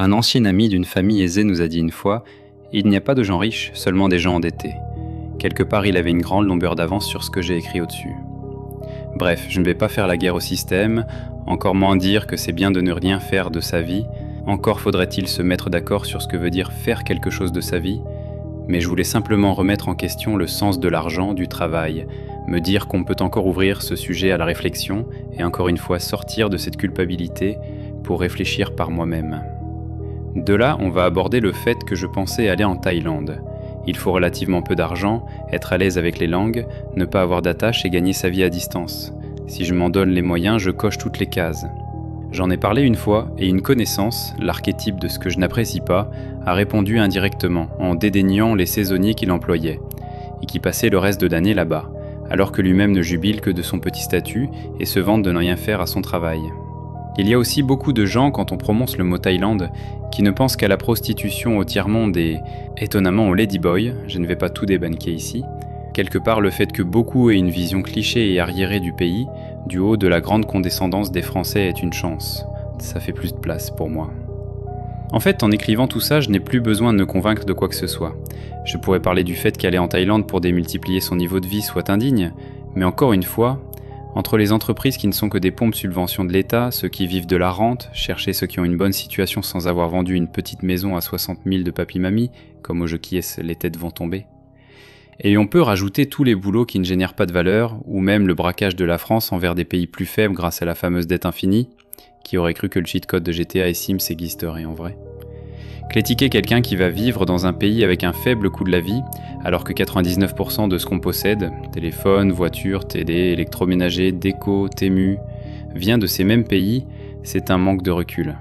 Un ancien ami d'une famille aisée nous a dit une fois « Il n'y a pas de gens riches, seulement des gens endettés ». Quelque part, il avait une grande longueur d'avance sur ce que j'ai écrit au-dessus. Bref, je ne vais pas faire la guerre au système, encore moins dire que c'est bien de ne rien faire de sa vie, encore faudrait-il se mettre d'accord sur ce que veut dire faire quelque chose de sa vie, mais je voulais simplement remettre en question le sens de l'argent, du travail, me dire qu'on peut encore ouvrir ce sujet à la réflexion et encore une fois sortir de cette culpabilité pour réfléchir par moi-même. De là, on va aborder le fait que je pensais aller en Thaïlande. Il faut relativement peu d'argent, être à l'aise avec les langues, ne pas avoir d'attache et gagner sa vie à distance. Si je m'en donne les moyens, je coche toutes les cases. J'en ai parlé une fois et une connaissance, l'archétype de ce que je n'apprécie pas, a répondu indirectement en dédaignant les saisonniers qu'il employait et qui passaient le reste de l'année là-bas, alors que lui-même ne jubile que de son petit statut et se vante de ne rien faire à son travail. Il y a aussi beaucoup de gens, quand on prononce le mot Thaïlande, qui ne pensent qu'à la prostitution au tiers-monde et, étonnamment, au ladyboy, je ne vais pas tout débanquer ici. Quelque part, le fait que beaucoup aient une vision cliché et arriérée du pays, du haut de la grande condescendance des Français est une chance. Ça fait plus de place pour moi. En fait, en écrivant tout ça, je n'ai plus besoin de me convaincre de quoi que ce soit. Je pourrais parler du fait qu'aller en Thaïlande pour démultiplier son niveau de vie soit indigne, mais encore une fois, entre les entreprises qui ne sont que des pompes subventions de l'État, ceux qui vivent de la rente, chercher ceux qui ont une bonne situation sans avoir vendu une petite maison à 60 000 de papy-mamie, comme au jeu qui est les têtes vont tomber. Et on peut rajouter tous les boulots qui ne génèrent pas de valeur, ou même le braquage de la France envers des pays plus faibles grâce à la fameuse dette infinie, qui aurait cru que le cheat code de GTA et Sims existerait en vrai. Critiquer quelqu'un qui va vivre dans un pays avec un faible coût de la vie, alors que 99% de ce qu'on possède, téléphone, voiture, télé, électroménager, déco, tému, vient de ces mêmes pays, c'est un manque de recul.